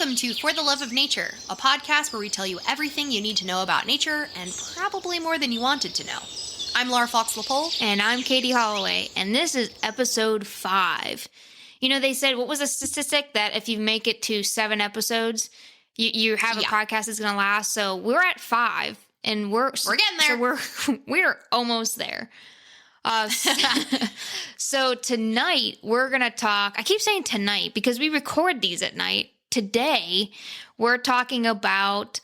Welcome to For the Love of Nature, a podcast where we tell you everything you need to know about nature and probably more than you wanted to know. I'm Fawks, Lapole. And I'm Katy Holloway, and this is episode 5. You know, they said, what was the statistic that if you make it to 7 episodes, you have a podcast that's going to last? So we're at 5, and we're getting there. So we're almost there. So tonight we're going to talk, I keep saying tonight because we record these at night. Today we're talking about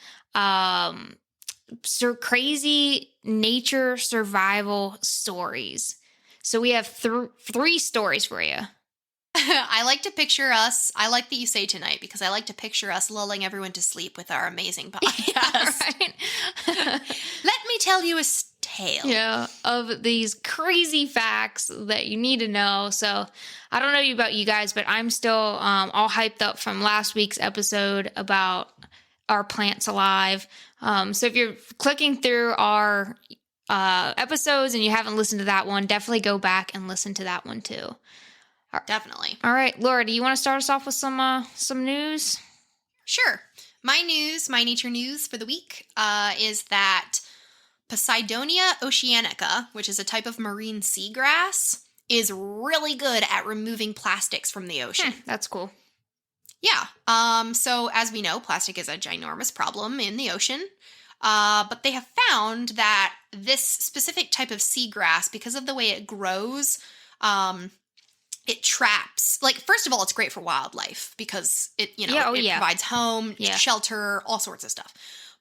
crazy nature survival stories. So we have 3 stories for you. I like to picture us, I like that you say tonight because I like to picture us lulling everyone to sleep with our amazing podcast. Yeah, right? Let me tell you a tale. Of these crazy facts that you need to know. So I don't know about you guys, but I'm still all hyped up from last week's episode about our plants alive. So if you're clicking through our episodes and you haven't listened to that one, definitely go back and listen to that one too. Definitely. All right, Laura, do you want to start us off with some news? Sure. My nature news for the week is that Posidonia oceanica, which is a type of marine seagrass, is really good at removing plastics from the ocean. That's cool. Yeah. So as we know, plastic is a ginormous problem in the ocean. But they have found that this specific type of seagrass, because of the way it grows, it traps, like, first of all, it's great for wildlife because it provides home, shelter, all sorts of stuff.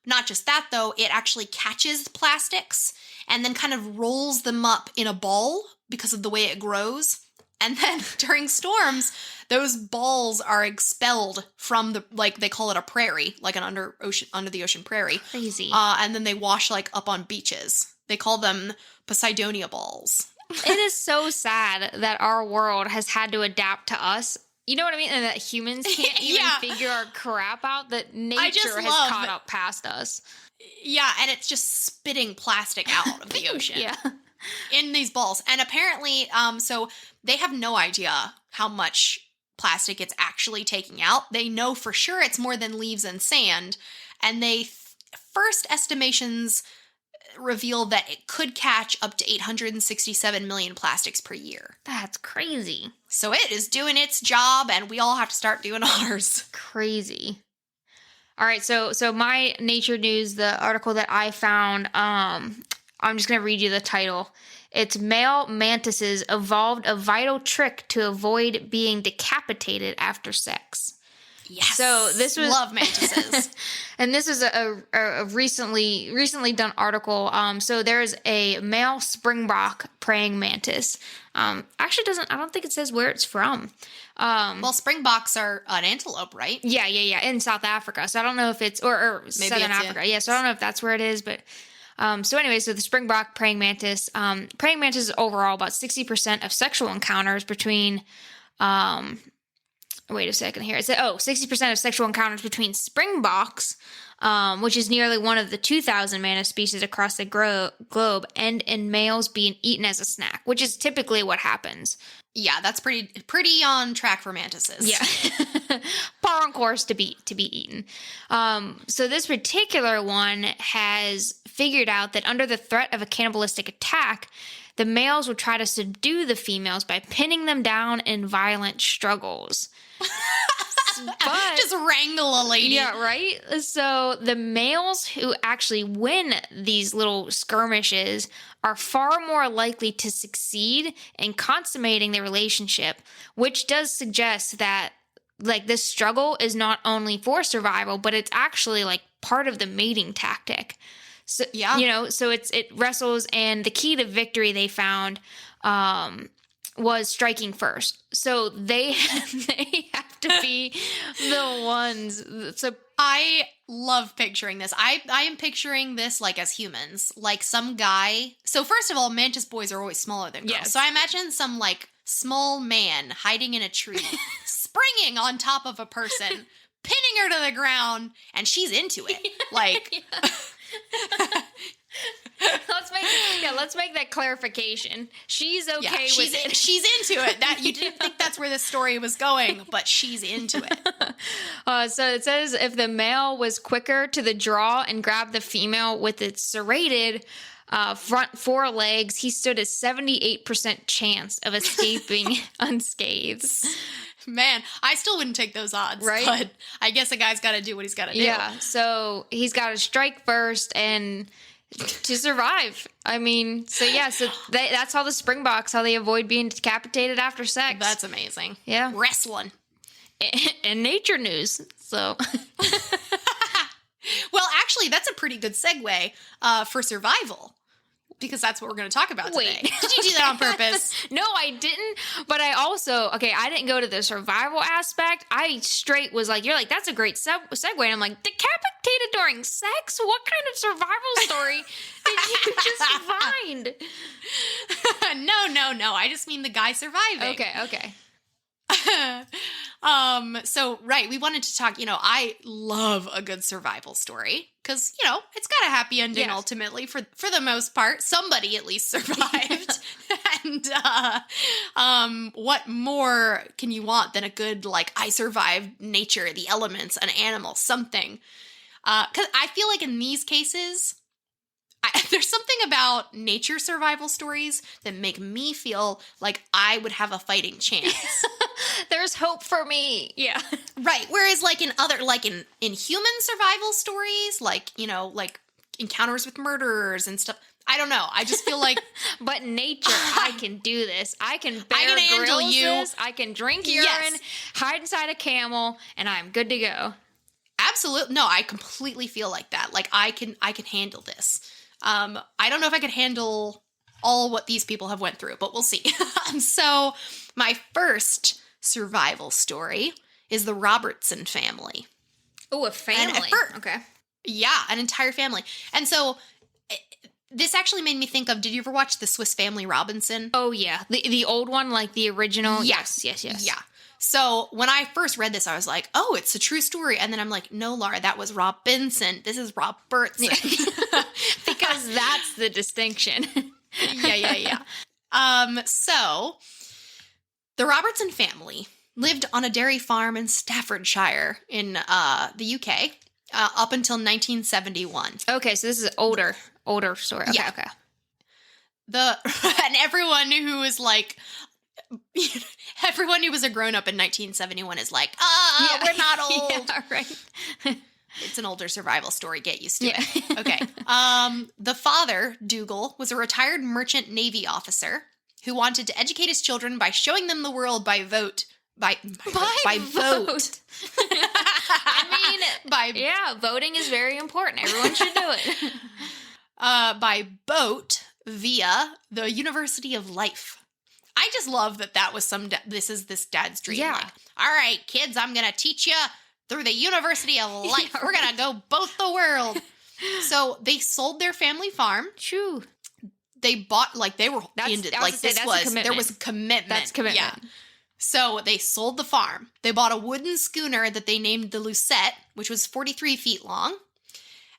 Not just that, though, it actually catches plastics and then kind of rolls them up in a ball because of the way it grows. And then during storms, those balls are expelled from they call it a prairie, like an under the ocean prairie. Crazy. And then they wash, up on beaches. They call them Posidonia balls. It is so sad that our world has had to adapt to us. You know what I mean? And that humans can't even figure our crap out, that nature has caught up past us. Yeah, and it's just spitting plastic out of the ocean. In these balls. And apparently, so they have no idea how much plastic it's actually taking out. They know for sure it's more than leaves and sand. And first estimations reveal that it could catch up to 867 million plastics per year. That's crazy. So it is doing its job, and we all have to start doing ours. Crazy. All right, so my nature news, the article that I found, I'm just going to read you the title. It's Male Mantises Evolved a Vital Trick to Avoid Being Decapitated After Sex. Yes. So this was love mantises. And this is a recently done article. So there's a male springbok praying mantis. Actually I don't think it says where it's from. Well, springboks are an antelope, right? Yeah, in South Africa. So I don't know if it's or maybe Southern Africa. Yeah, so I don't know if that's where it is, but so anyway, so the springbok praying mantis is overall about 60% of sexual encounters between wait a second here. It said, 60% of sexual encounters between springboks, which is nearly one of the 2,000 mantis species across the globe, end in males being eaten as a snack, which is typically what happens. Yeah, that's pretty on track for mantises. Yeah. Par on course to be eaten. So this particular one has figured out that under the threat of a cannibalistic attack, the males will try to subdue the females by pinning them down in violent struggles. But, just wrangle a lady. Yeah, right? So the males who actually win these little skirmishes are far more likely to succeed in consummating the relationship, which does suggest that this struggle is not only for survival, but it's actually part of the mating tactic. So, so it wrestles, and the key to victory they found was striking first. So they have to be the ones. So I love picturing this. I am picturing this as humans, some guy. So first of all, mantis boys are always smaller than girls. Yes. So I imagine some small man hiding in a tree, springing on top of a person, pinning her to the ground, and she's into it. Let's make that clarification. She's okay with it. She's into it. That you didn't think that's where the story was going, but she's into it. So it says if the male was quicker to the draw and grabbed the female with its serrated front forelegs, he stood a 78% chance of escaping unscathed. Man, I still wouldn't take those odds, right? But I guess a guy's got to do what he's got to do. Yeah, so he's got to strike first and to survive. I mean, so that's how the Springboks, how they avoid being decapitated after sex. That's amazing. Yeah. Wrestling. And nature news, so. Well, actually, that's a pretty good segue for survival. Because that's what we're going to talk about today. Did you do that on purpose? No, I didn't. But I also, I didn't go to the survival aspect. I straight was like, you're like, that's a great segue. And I'm like, decapitated during sex? What kind of survival story did you just find? No. I just mean the guy surviving. Okay. So, right, we wanted to talk, I love a good survival story because, it's got a happy ending ultimately for the most part. Somebody at least survived. And what more can you want than a good, I survived nature, the elements, an animal, something. Because I feel like in these cases, there's something about nature survival stories that make me feel like I would have a fighting chance. There's hope for me. Yeah. Right. Whereas in other, in human survival stories, like encounters with murderers and stuff, I don't know. I just feel like. But nature, I can do this. I can handle you. This. I can drink urine, hide inside a camel, and I'm good to go. Absolutely. No, I completely feel like that. I can handle this. I don't know if I could handle all what these people have went through, but we'll see. So my first survival story is the Robertson family. Oh, a family. Okay. Yeah, an entire family. And so this actually made me think of, did you ever watch The Swiss Family Robinson? Oh, yeah. The old one, the original? Yes. Yeah. So when I first read this, I was like, oh, it's a true story. And then I'm like, no, Laura, that was Robinson. This is Robertson. Because that's the distinction. Yeah. So the Robertson family lived on a dairy farm in Staffordshire in the UK up until 1971. Okay, so this is older story. Okay, yeah. Okay. And everyone who was everyone who was a grown-up in 1971 is like, we're not old. Yeah, right. It's an older survival story. Get used to it. Okay. The father, Dougal, was a retired merchant Navy officer who wanted to educate his children by showing them the world by vote. By vote. Voting is very important. Everyone should do it. By boat via the University of Life. I just love that was this is this dad's dream. Yeah. All right, kids, I'm going to teach you through the University of Life. Yeah, we're going to go both the world. So they sold their family farm. True. They bought, they were into, there was a commitment. That's commitment. Yeah. So they sold the farm. They bought a wooden schooner that they named the Lucette, which was 43 feet long.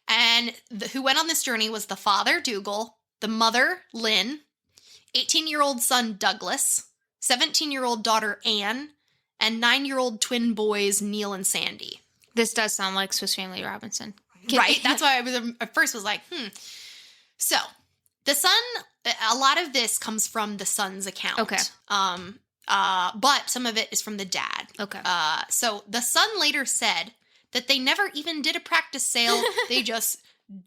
And who went on this journey was the father, Dougal, the mother, Lynn, 18-year-old son, Douglas, 17-year-old daughter, Anne, and 9-year-old twin boys, Neil and Sandy. This does sound like Swiss Family Robinson. Right? That's why at first was like, So, the son, a lot of this comes from the son's account. Okay. But some of it is from the dad. Okay. So, the son later said that they never even did a practice sail. They just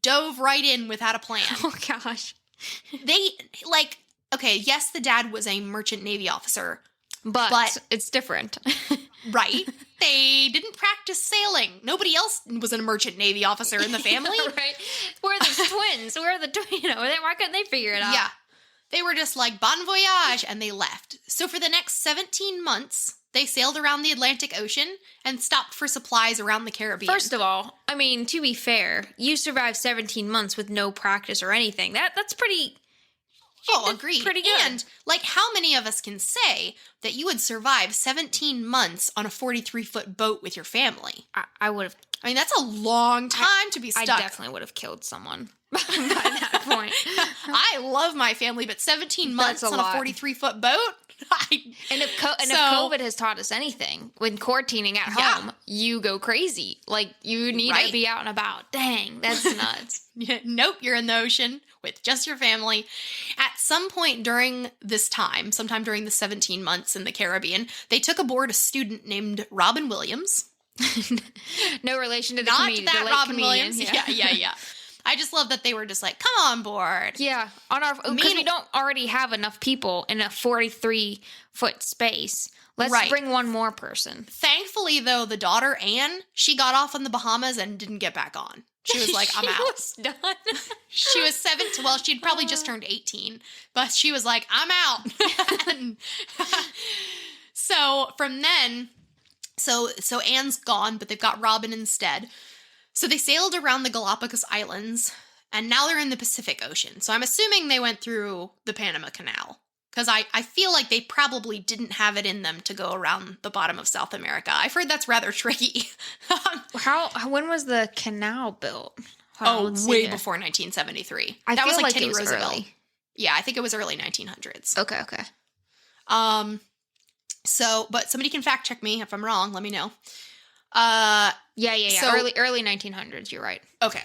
dove right in without a plan. Oh, gosh. Okay, yes, the dad was a merchant Navy officer. But it's different. Right? They didn't practice sailing. Nobody else was a merchant Navy officer in the family. Right? We're the twins. Why couldn't they figure it out? Yeah. They were just like, bon voyage, and they left. So for the next 17 months, they sailed around the Atlantic Ocean and stopped for supplies around the Caribbean. First of all, to be fair, you survived 17 months with no practice or anything. That's pretty... Oh, agreed. Pretty good. And, how many of us can say that you would survive 17 months on a 43-foot boat with your family? I would have... that's a long time to be stuck. I definitely would have killed someone. by that point. I love my family, but 17 months That's a on lot. a 43-foot boat? And if COVID has taught us anything, when quarantining at home, you go crazy. Like, you need to be out and about. Dang, that's nuts. Nope, you're in the ocean with just your family. At some point during this time, sometime during the 17 months in the Caribbean, they took aboard a student named Robin Williams. No relation to the Not comedian. that The late Robin comedian. Williams. Yeah. I just love that they were just like, come on board. Yeah, because we don't already have enough people in a 43-foot space. Let's bring one more person. Thankfully, though, the daughter, Anne, she got off on the Bahamas and didn't get back on. She was like, I'm out. She was done. She was 17. Well, she'd probably just turned 18, but she was like, I'm out. And so from then, so Anne's gone, but they've got Robin instead. So they sailed around the Galapagos Islands, and now they're in the Pacific Ocean. So I'm assuming they went through the Panama Canal, because I feel like they probably didn't have it in them to go around the bottom of South America. I've heard that's rather tricky. When was the canal built? Way before 1973. I that feel was like Teddy it was Roosevelt. early. Yeah, I think it was early 1900s. Okay. So, but somebody can fact check me if I'm wrong. Let me know. Yeah. So, early 1900s. You're right. Okay.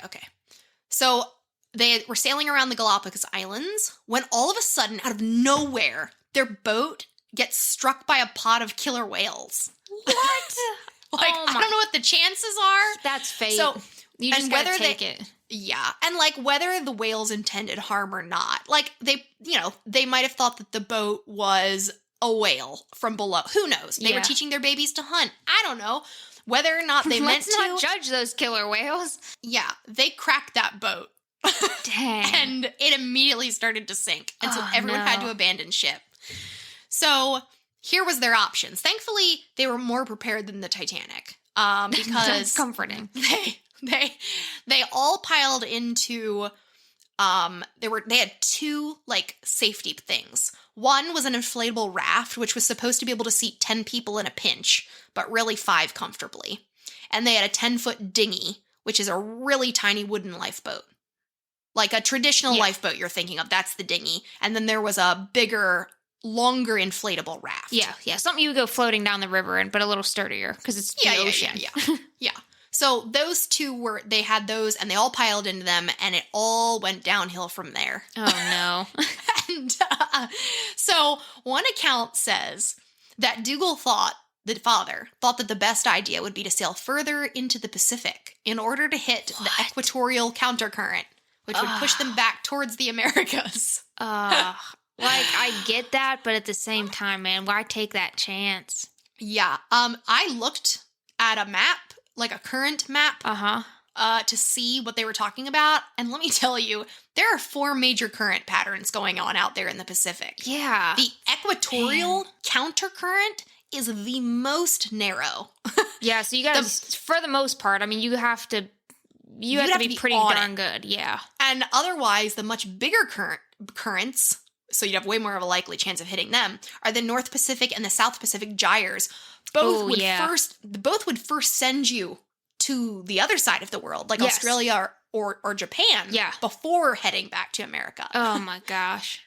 So they were sailing around the Galapagos Islands when all of a sudden, out of nowhere, their boat gets struck by a pod of killer whales. What? I don't know what the chances are. That's fate. So, you just gotta take it. Yeah. And like whether the whales intended harm or not, like they might have thought that the boat was a whale from below. Who knows? They were teaching their babies to hunt. I don't know. Whether or not they meant to. Let's not judge those killer whales. Yeah. They cracked that boat. Dang. And it immediately started to sink. And so everyone had to abandon ship. So here was their options. Thankfully, they were more prepared than the Titanic. Because that's comforting. They all piled into they had two like safety things. One was an inflatable raft, which was supposed to be able to seat 10 people in a pinch, but really 5 comfortably. And they had a 10-foot dinghy, which is a really tiny wooden lifeboat. Like a traditional lifeboat you're thinking of, that's the dinghy. And then there was a bigger, longer inflatable raft. Yeah. Something you would go floating down the river in, but a little sturdier because it's the ocean. Yeah. So those two they had those and they all piled into them and it all went downhill from there. Oh, no. And so one account says that Dougal the father thought that the best idea would be to sail further into the Pacific in order to hit the equatorial countercurrent, which would push them back towards the Americas. Like, I get that, but at the same time, man, why take that chance? Yeah. I looked at a map, like a current map, to see what they were talking about. And let me tell you, there are 4 major current patterns going on out there in the Pacific. Yeah. The equatorial countercurrent is the most narrow. Yeah, so you got to, for the most part, I mean, you have to be pretty darn good. Yeah. And otherwise, the much bigger currents, so you'd have way more of a likely chance of hitting them, are the North Pacific and the South Pacific gyres. Both would first send you to the other side of the world, like Australia or Japan, before heading back to America. Oh my gosh.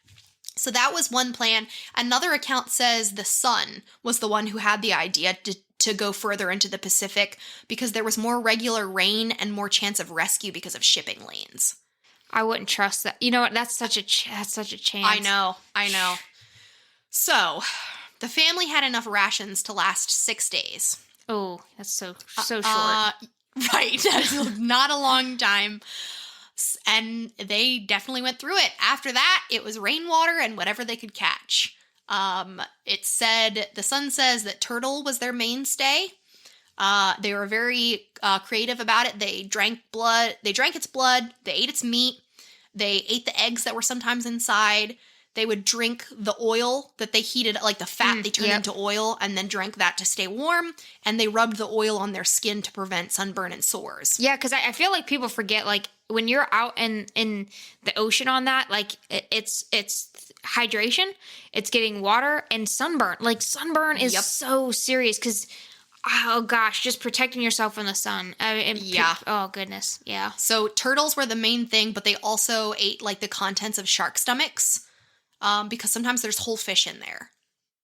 So that was one plan. Another account says the sun was the one who had the idea to go further into the Pacific because there was more regular rain and more chance of rescue because of shipping lanes. I wouldn't trust that. You know what? That's such a chance. I know. So the family had enough rations to last 6 days. Oh, that's so short. Right. That's not a long time. And they definitely went through it. After that, it was rainwater and whatever they could catch. The sun says that turtle was their mainstay. They were very creative about it. They drank its blood. They ate its meat. They ate the eggs that were sometimes inside. They would drink the oil that they heated, like the fat they turned into oil, and then drank that to stay warm. And they rubbed the oil on their skin to prevent sunburn and sores. Yeah, because I feel like people forget, like, when you're out in the ocean on that, like, it's hydration, it's getting water, and sunburn. Like, sunburn is so serious because Oh gosh, just protecting yourself from the sun. Yeah. Oh goodness. Yeah. So turtles were the main thing, but they also ate like the contents of shark stomachs, because sometimes there's whole fish in there,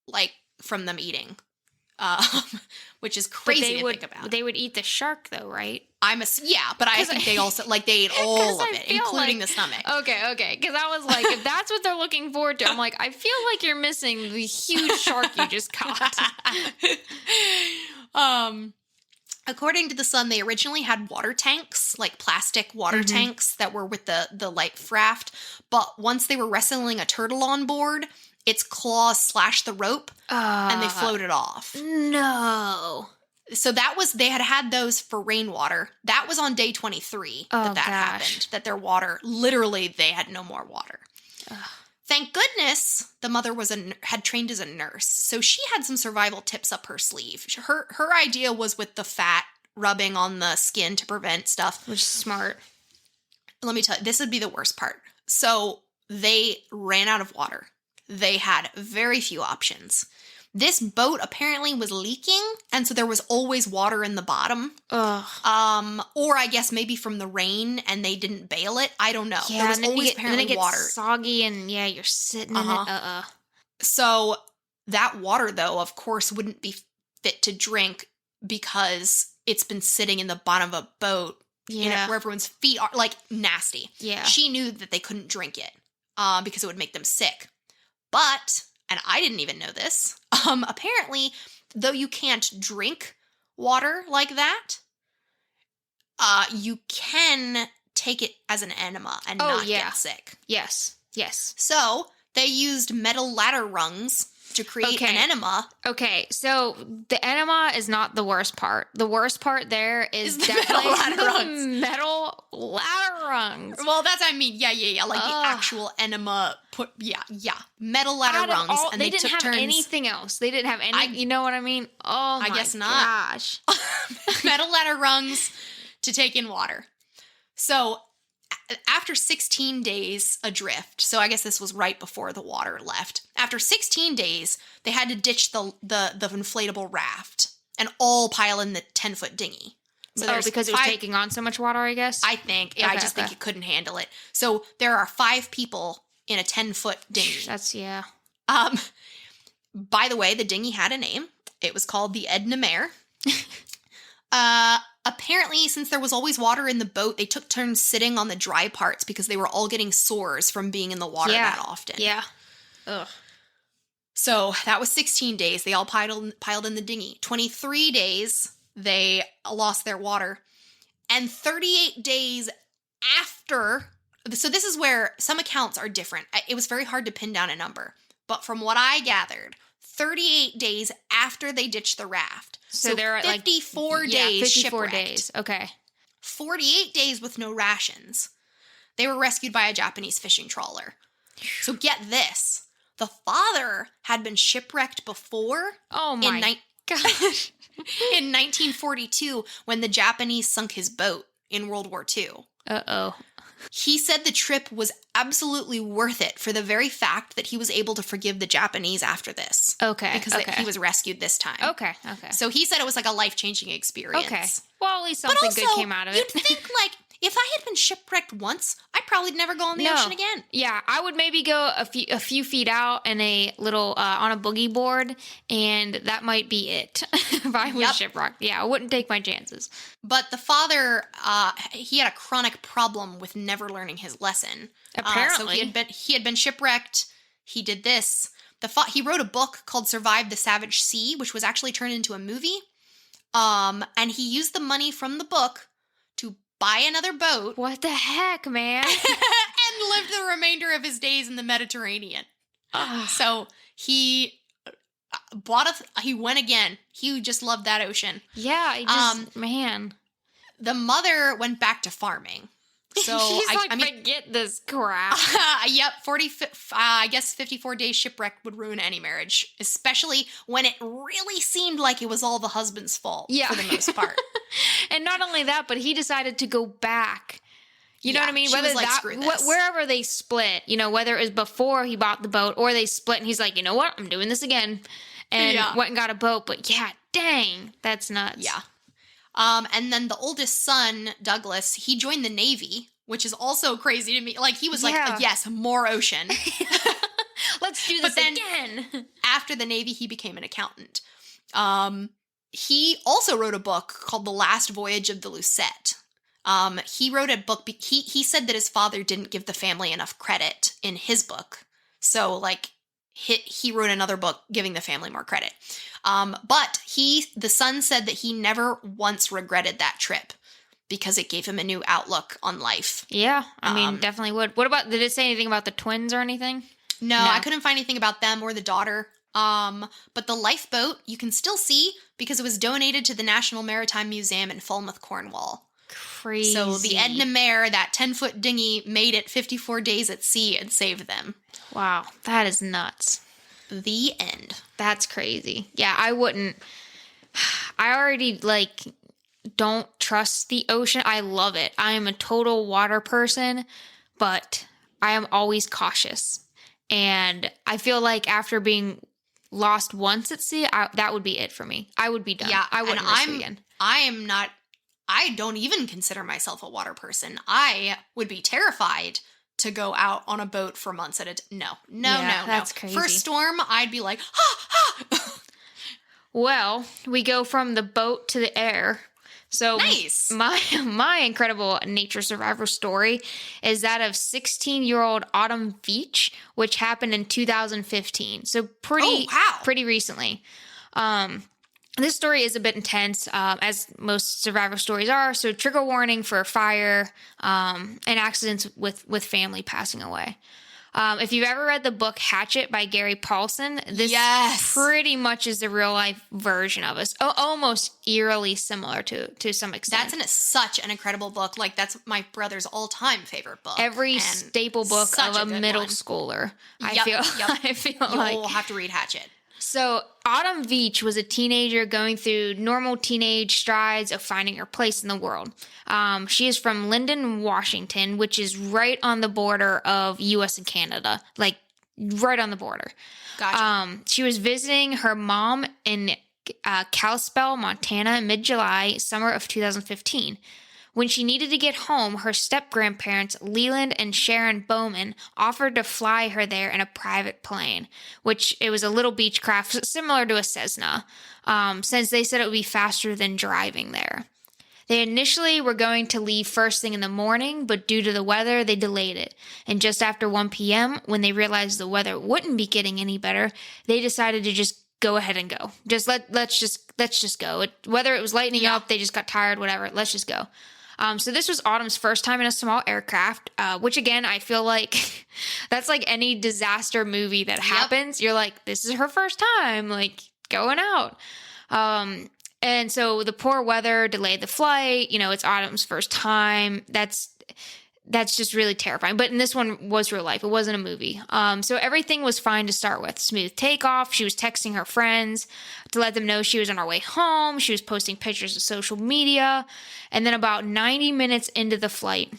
like from them eating, um, which is crazy to think about. They would eat the shark though, right? But I think they also like they ate all of it, including the stomach. Okay. Because I was like, if that's what they're looking forward to, I'm like, I feel like you're missing the huge shark you just caught. According to the Sun, they originally had water tanks, like plastic water tanks that were with the life raft. But once they were wrestling a turtle on board, its claws slashed the rope and they floated off. No. So they had those for rainwater. That was on day 23 that happened, that their water, literally they had no more water. Ugh. Thank goodness the mother had trained as a nurse, so she had some survival tips up her sleeve. Her idea was with the fat rubbing on the skin to prevent stuff. Which is smart. Let me tell you, this would be the worst part. So they ran out of water. They had very few options. This boat apparently was leaking, and so there was always water in the bottom. Ugh. Or I guess maybe from the rain, and they didn't bail it. I don't know. Yeah, there was always apparently then it gets water. Soggy, and yeah, you're sitting in it. So that water, though, of course, wouldn't be fit to drink because it's been sitting in the bottom of a boat, where everyone's feet are, like, nasty. Yeah. She knew that they couldn't drink it because it would make them sick. But, and I didn't even know this, apparently, though you can't drink water like that, you can take it as an enema and not get sick. Yes. So they used metal ladder rungs to create an enema. Okay, so the enema is not the worst part. The worst part there is definitely metal ladder rungs. Well, that's, I mean, yeah. Like the actual enema metal ladder rungs. And they didn't have anything else. They didn't have any, you know what I mean? Oh my guess not. Gosh. Metal ladder rungs to take in water. So after 16 days adrift, so I guess this was right before the water left. After 16 days, they had to ditch the inflatable raft and all pile in the 10-foot dinghy. So because it was taking on so much water, I guess? I think. I just think it couldn't handle it. So there are 5 people in a 10-foot dinghy. That's, yeah. By the way, the dinghy had a name. It was called the Edna Mare. Apparently, since there was always water in the boat, they took turns sitting on the dry parts because they were all getting sores from being in the water that often. Yeah. Ugh. So that was 16 days. They all piled in the dinghy. 23 days, they lost their water. And 38 days after... So this is where some accounts are different. It was very hard to pin down a number. But from what I gathered, 38 days after they ditched the raft. So they're at 54 days 54 shipwrecked. days. Okay. 48 days with no rations. They were rescued by a Japanese fishing trawler. So get this. The father had been shipwrecked before. Oh my gosh. In 1942 when the Japanese sunk his boat in World War II. Uh-oh. He said the trip was absolutely worth it for the very fact that he was able to forgive the Japanese after this. Okay. Because he was rescued this time. Okay. So he said it was like a life-changing experience. Okay. Well, at least something good came out of it. You'd think, like, if I had been shipwrecked once, I'd probably never go on the ocean again. Yeah, I would maybe go a few feet out in a little, on a boogie board, and that might be it if I was shipwrecked. Yeah, I wouldn't take my chances. But the father, he had a chronic problem with never learning his lesson. Apparently. So he had been shipwrecked. He did this. He wrote a book called Survive the Savage Sea, which was actually turned into a movie. And he used the money from the book to buy another boat. What the heck, man? And lived the remainder of his days in the Mediterranean. So he he went again. He just loved that ocean. Yeah, man. The mother went back to farming. So she's forget this crap. Yep, 54 days shipwreck would ruin any marriage, especially when it really seemed like it was all the husband's fault for the most part. And not only that, but he decided to go back. You know what I mean? Whether screw this. Wherever they split, whether it was before he bought the boat or they split and he's like, you know what? I'm doing this again. And went and got a boat. But yeah, dang, that's nuts. Yeah. And then the oldest son, Douglas, he joined the Navy, which is also crazy to me. Like, he was like, yes, more ocean. Let's do this again. After the Navy, he became an accountant. He also wrote a book called The Last Voyage of the Lucette. He wrote a book, he said that his father didn't give the family enough credit in his book. So, like, he wrote another book giving the family more credit. But the son said that he never once regretted that trip because it gave him a new outlook on life. Yeah, I mean, definitely would. What about, did it say anything about the twins or anything? No, I couldn't find anything about them or the daughter. But the lifeboat you can still see because it was donated to the National Maritime Museum in Falmouth, Cornwall. Crazy. So the Edna Mare, that 10-foot dinghy, made it 54 days at sea and saved them. Wow, that is nuts. The end. That's crazy. Yeah, I wouldn't. I already, like, don't trust the ocean. I love it. I am a total water person, but I am always cautious. And I feel like after being lost once at sea, that would be it for me. I would be done. Yeah, I wouldn't risk it again. I don't even consider myself a water person. I would be terrified to go out on a boat for months at a time. No. That's crazy. First storm, I'd be like, Well, we go from the boat to the air. So nice. My incredible nature survivor story is that of 16-year-old Autumn Veach, which happened in 2015. So pretty recently. This story is a bit intense, as most survivor stories are. So trigger warning for fire and accidents with family passing away. If you've ever read the book Hatchet by Gary Paulson, this pretty much is the real life version of us. Almost eerily similar to some extent. That's such an incredible book. Like, that's my brother's all-time favorite book. Every staple book of a middle schooler. I feel like you'll have to read Hatchet. So Autumn Veach was a teenager going through normal teenage strides of finding her place in the world. She is from Lyndon, Washington, which is right on the border of U.S. and Canada, like right on the border. Gotcha. She was visiting her mom in Kalispell, Montana, in mid-July, summer of 2015. When she needed to get home, her step-grandparents, Leland and Sharon Bowman, offered to fly her there in a private plane, which it was a little Beechcraft similar to a Cessna, since they said it would be faster than driving there. They initially were going to leave first thing in the morning, but due to the weather, they delayed it. And just after 1 p.m., when they realized the weather wouldn't be getting any better, they decided to just go ahead and go. Let's just go. Whether it was lightening up, they just got tired, whatever. Let's just go. So this was Autumn's first time in a small aircraft, which again, I feel like that's like any disaster movie that happens. You're like, this is her first time, like going out. And so the poor weather delayed the flight. You know, it's Autumn's first time. That's just really terrifying. But in this one was real life. It wasn't a movie. So everything was fine to start with. Smooth takeoff. She was texting her friends to let them know she was on her way home. She was posting pictures to social media. And then about 90 minutes into the flight,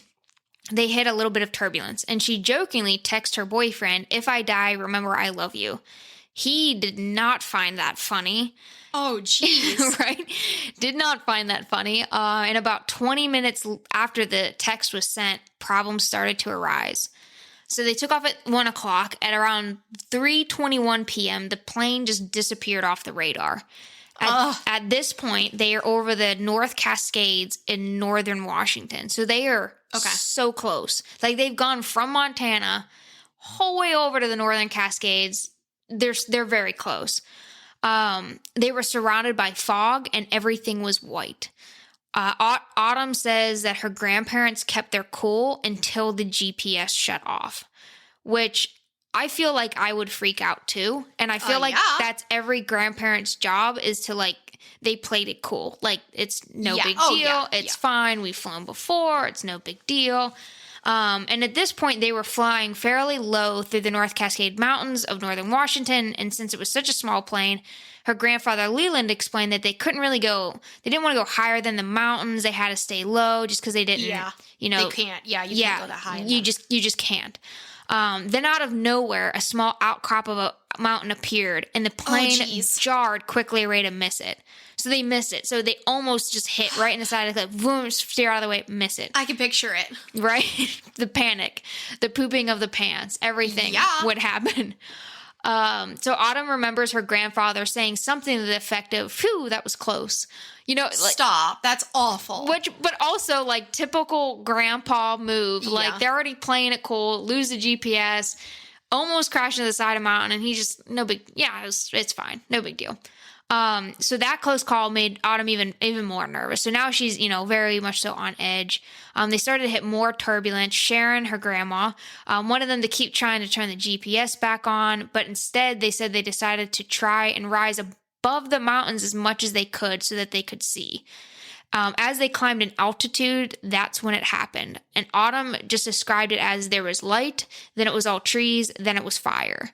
they hit a little bit of turbulence. And she jokingly texted her boyfriend, "If I die, remember I love you." He did not find that funny. Oh, jeez. Right? Did not find that funny. And about 20 minutes after the text was sent, problems started to arise. So they took off at 1 o'clock. At around 3:21 p.m., the plane just disappeared off the radar. At this point, they are over the North Cascades in northern Washington. So they are so close. Like, they've gone from Montana whole way over to the Northern Cascades. They're very close. They were surrounded by fog and everything was white. Autumn says that her grandparents kept their cool until the GPS shut off, which I feel like I would freak out too. And I feel like that's every grandparent's job, is to, like, they played it cool. Like, it's no big deal. It's fine. We've flown before. It's no big deal. And at this point, they were flying fairly low through the North Cascade Mountains of northern Washington, and since it was such a small plane, her grandfather Leland explained that they didn't want to go higher than the mountains. They had to stay low just because they didn't, they can't. You can't go that high enough. You just can't. Then out of nowhere, a small outcrop of a mountain appeared, and the plane jarred quickly, ready to miss it. So they missed it. So they almost just hit right in the side of the cliff. Boom, steer out of the way, miss it. I can picture it. Right? The panic, the pooping of the pants, everything would happen. So Autumn remembers her grandfather saying something to the effect of, "Phew, that was close." Stop. That's awful. But also, like, typical grandpa move. Yeah. Like, they're already playing it cool, lose the GPS, almost crash into the side of a mountain, and he just, it's fine. No big deal. So that close call made Autumn even more nervous. So now she's, very much so on edge. They started to hit more turbulence. Sharon, her grandma, wanted them to keep trying to turn the GPS back on, but instead they said they decided to try and rise above the mountains as much as they could so that they could see. As they climbed in altitude, that's when it happened. And Autumn just described it as there was light, then it was all trees, then it was fire.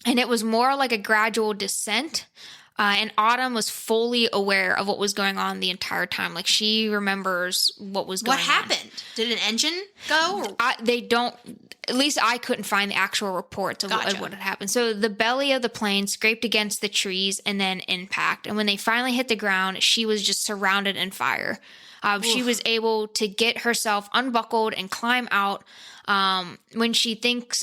And it was more like a gradual descent. And Autumn was fully aware of what was going on the entire time. Like, she remembers what was going on. What happened? Did an engine go? They don't, at least I couldn't find the actual reports of what had happened. So the belly of the plane scraped against the trees and then impact. And when they finally hit the ground, she was just surrounded in fire. She was able to get herself unbuckled and climb out when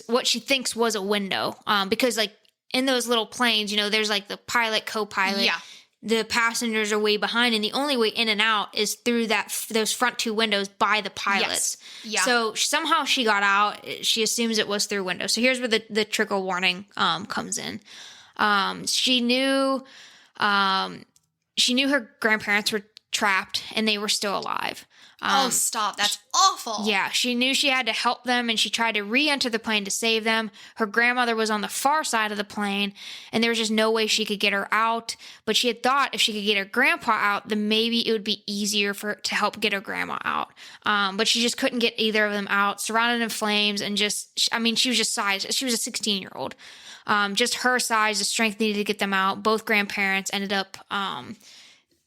what she thinks was a window. Because, like, in those little planes, there's like the pilot, co-pilot. Yeah. The passengers are way behind, and the only way in and out is through those front two windows by the pilots. Yes. Yeah. So somehow she got out. She assumes it was through window. So here's where the trigger warning comes in. She knew her grandparents were trapped and they were still alive. Stop. That's awful. Yeah, she knew she had to help them, and she tried to re-enter the plane to save them. Her grandmother was on the far side of the plane, and there was just no way she could get her out. But she had thought if she could get her grandpa out, then maybe it would be easier to help get her grandma out. But she just couldn't get either of them out, surrounded in flames, and she was just sized. She was a 16-year-old. Just her size, the strength needed to get them out. Both grandparents ended up...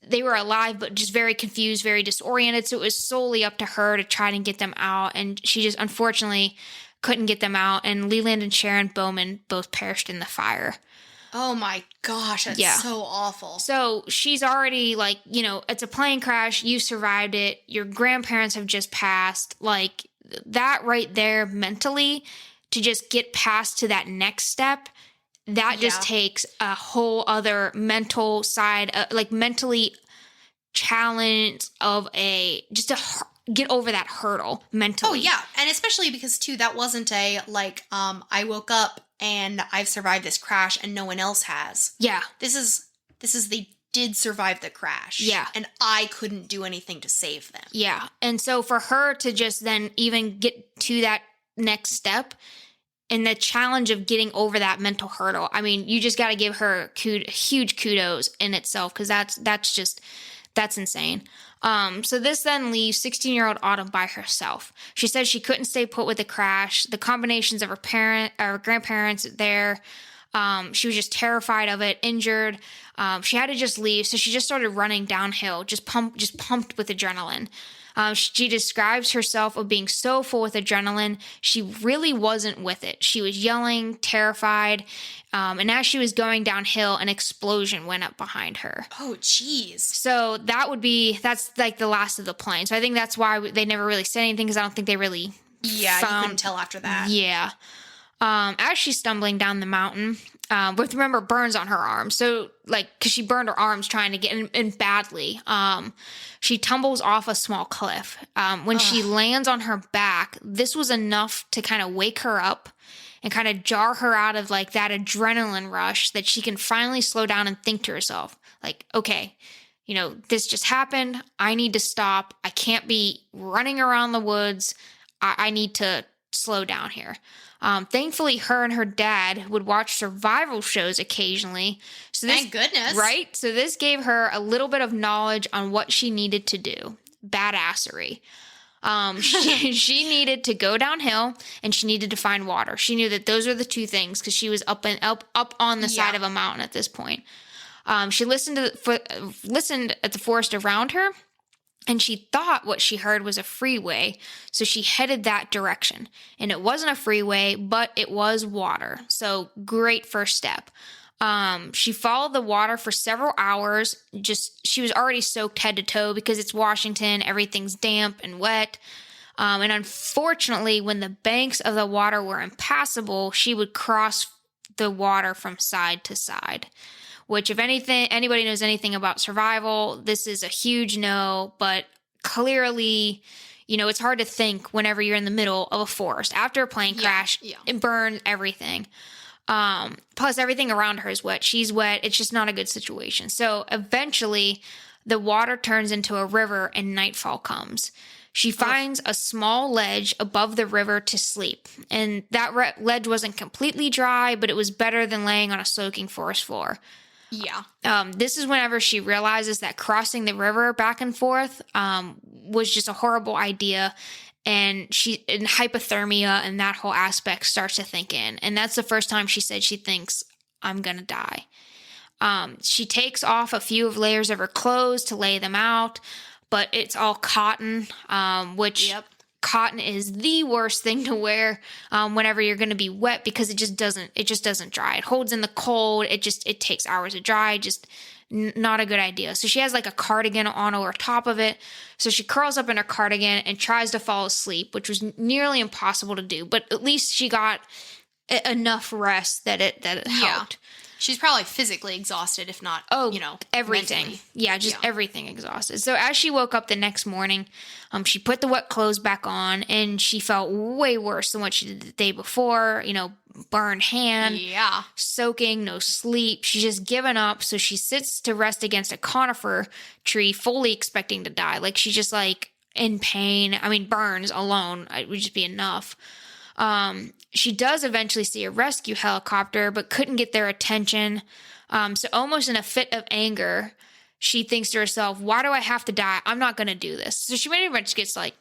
they were alive, but just very confused, very disoriented. So it was solely up to her to try and get them out. And she just unfortunately couldn't get them out. And Leland and Sharon Bowman both perished in the fire. Oh my gosh, that's so awful. So she's already like, it's a plane crash. You survived it. Your grandparents have just passed. Like, that right there mentally, to just get past to that next step, that just takes a whole other mental side, mentally challenge of get over that hurdle mentally. Oh, yeah. And especially because, too, that wasn't I woke up and I've survived this crash and no one else has. Yeah. This is they did survive the crash. Yeah. And I couldn't do anything to save them. Yeah. And so for her to just then even get to that next step, and the challenge of getting over that mental hurdle, you just got to give her huge kudos in itself, because that's insane. So this then leaves 16-year-old Autumn by herself. She says she couldn't stay put with the crash. The combinations of her grandparents there, she was just terrified of it, injured. She had to just leave, so she just started running downhill, just pumped with adrenaline. She describes herself of being so full with adrenaline, she really wasn't with it. She was yelling, terrified, and as she was going downhill, an explosion went up behind her. Oh, jeez. So that's like the last of the plane. So I think that's why they never really said anything, because I don't think they really you couldn't tell after that. Yeah. As she's stumbling down the mountain, with, remember, burns on her arms. So, because she burned her arms trying to get in badly, she tumbles off a small cliff. When she lands on her back, this was enough to kind of wake her up and kind of jar her out of, that adrenaline rush, that she can finally slow down and think to herself, okay, this just happened. I need to stop. I can't be running around the woods. I need to slow down here. Thankfully, her and her dad would watch survival shows occasionally. So thank goodness. Right? So this gave her a little bit of knowledge on what she needed to do. Badassery. She needed to go downhill, and she needed to find water. She knew that those were the two things, because she was up on the side of a mountain at this point. She listened at the forest around her, And she thought what she heard was a freeway, so she headed that direction. And it wasn't a freeway, but it was water. So great first step. She followed the water for several hours. She was already soaked head to toe because it's Washington. Everything's damp and wet. And unfortunately, when the banks of the water were impassable, she would cross the water from side to side. Which, if anybody knows anything about survival, this is a huge no, but clearly, it's hard to think whenever you're in the middle of a forest. After a plane crash, it burned everything. Plus, everything around her is wet. She's wet. It's just not a good situation. So eventually, the water turns into a river and nightfall comes. She finds a small ledge above the river to sleep. And that ledge wasn't completely dry, but it was better than laying on a soaking forest floor. Yeah. This is whenever she realizes that crossing the river back and forth was just a horrible idea. And hypothermia and that whole aspect starts to think in. And that's the first time she said she thinks, I'm going to die. She takes off a few of layers of her clothes to lay them out, but it's all cotton, which cotton is the worst thing to wear whenever you're going to be wet because it just doesn't dry. It holds in the cold. It takes hours to dry. Just not a good idea. So she has like a cardigan on over top of it. So she curls up in her cardigan and tries to fall asleep, which was nearly impossible to do. But at least she got enough rest that it helped. She's probably physically exhausted, if not, everything. Mentally. Yeah, just everything exhausted. So as she woke up the next morning, she put the wet clothes back on, and she felt way worse than what she did the day before. Burned hand, soaking, no sleep. She's just given up. So she sits to rest against a conifer tree, fully expecting to die. Like she's just like in pain. I mean, burns alone would just be enough. She does eventually see a rescue helicopter, but couldn't get their attention. So almost in a fit of anger, she thinks to herself, why do I have to die? I'm not going to do this. So she pretty much gets like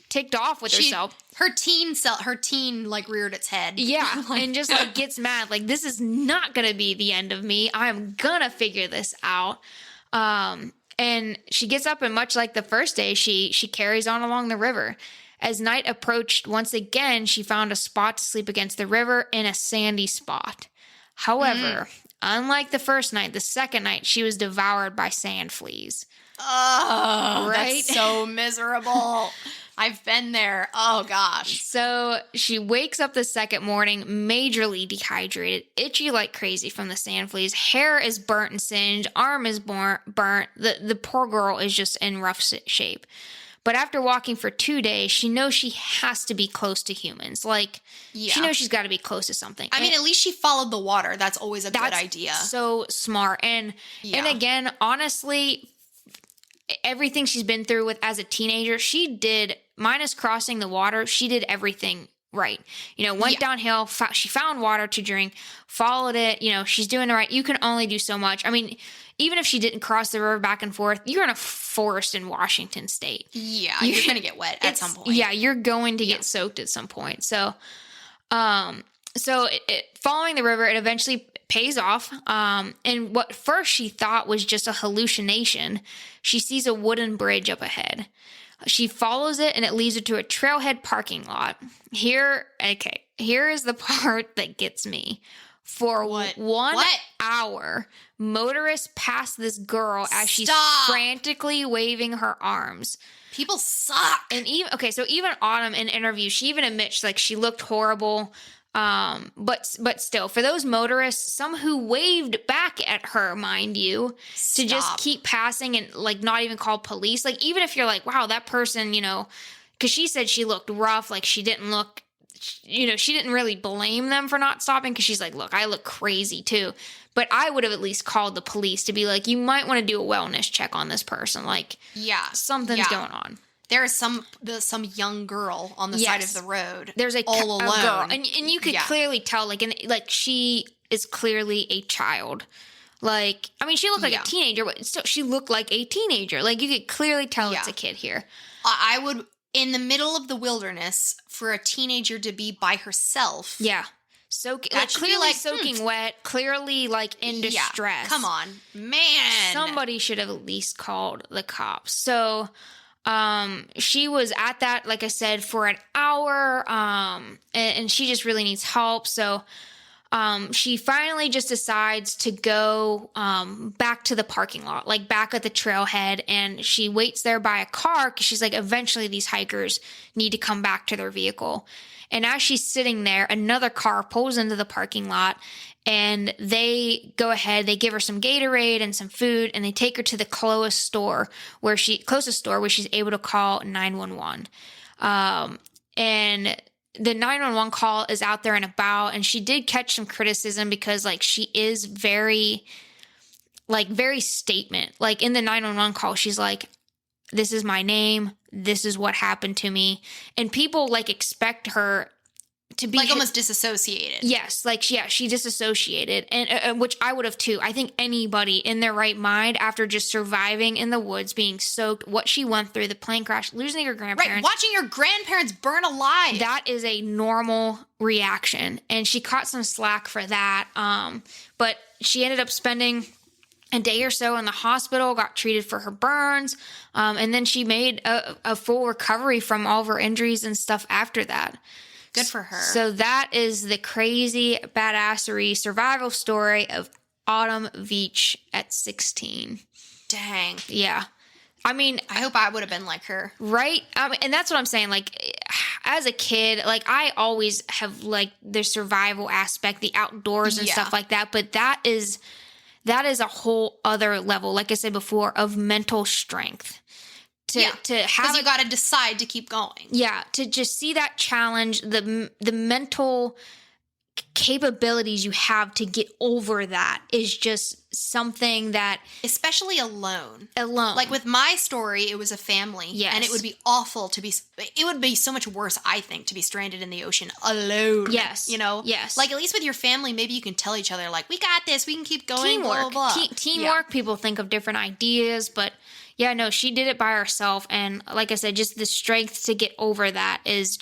ticked off with herself. Her teen like reared its head. Yeah. And just like gets mad. Like, this is not going to be the end of me. I'm going to figure this out. And she gets up, and much like the first day, she carries on along the river. As night approached, once again, she found a spot to sleep against the river in a sandy spot. However, unlike the first night, the second night, she was devoured by sand fleas. Oh, right? That's so miserable. I've been there. Oh, gosh. So she wakes up the second morning, majorly dehydrated, itchy like crazy from the sand fleas. Hair is burnt and singed. Arm is burnt. The poor girl is just in rough shape. But after walking for 2 days, she knows she has to be close to humans. She knows she's got to be close to something. I mean, at least she followed the water. That's always a good idea. So smart. And again, honestly, everything she's been through with as a teenager, she did, minus crossing the water, she did everything right. Went downhill, she found water to drink, followed it, she's doing it right. You can only do so much. I mean, even if she didn't cross the river back and forth, you're in a forest in Washington State. Yeah, you're going to get wet at some point. Yeah, you're going to get soaked at some point. So, following the river, it eventually pays off. And what first she thought was just a hallucination, she sees a wooden bridge up ahead. She follows it, and it leads her to a trailhead parking lot. Here is the part that gets me. For 1 hour, motorists pass this girl as she's frantically waving her arms. People suck. And even Autumn in interviews, she even admits like she looked horrible. But still, for those motorists, some who waved back at her, mind you, to just keep passing and like not even call police. Like, even if you're like, wow, that person, because she said she looked rough, like she didn't look, she didn't really blame them for not stopping because she's like, look, I look crazy too. But I would have at least called the police to be like, you might want to do a wellness check on this person. Like, something's going on. There is some young girl on the side of the road. There's all alone. A girl, and you could clearly tell, like she is clearly a child. Like, I mean, she looked like a teenager, but still, she looked like a teenager. Like, you could clearly tell it's a kid here. I would, in the middle of the wilderness, for a teenager to be by herself. Yeah. Clearly soaking wet, clearly like in distress. Come on, man. Somebody should have at least called the cops. So, She was at that, like I said, for an hour, and she just really needs help. So she finally just decides to go back to the parking lot, like back at the trailhead, and she waits there by a car because she's like, eventually these hikers need to come back to their vehicle. And as she's sitting there, another car pulls into the parking lot, and they go ahead, they give her some Gatorade and some food, and they take her to the closest store where she's able to call 911. And the 911 call is out there and about, and she did catch some criticism because like she is very statement. Like in the 911 call, she's like, this is my name, this is what happened to me. And people like expect her to be like almost disassociated. Yes, like she disassociated, and which I would have too. I think anybody in their right mind, after just surviving in the woods, being soaked, what she went through, the plane crash, losing her grandparents, right, watching your grandparents burn alive, that is a normal reaction, and she caught some slack for that. But she ended up spending a day or so in the hospital, got treated for her burns, and then she made a full recovery from all of her injuries and stuff after that. Good for her. So that is the crazy badassery survival story of Autumn Veach at 16. Dang. Yeah. I mean, I hope I would have been like her. Right? And that's what I'm saying. Like, as a kid, like, I always have, like, the survival aspect, the outdoors and stuff like that. But that is a whole other level, like I said before, of mental strength. To have, because you got to decide to keep going. Yeah, to just see that challenge, the mental capabilities you have to get over that is just something that, especially alone. Like with my story, it was a family. Yes. And it would be awful it would be so much worse, I think, to be stranded in the ocean alone. Yes. You know? Yes. Like, at least with your family, maybe you can tell each other, like, we got this, we can keep going, teamwork. blah, blah, blah. Teamwork, people think of different ideas, but yeah, no, she did it by herself. And like I said, just the strength to get over that is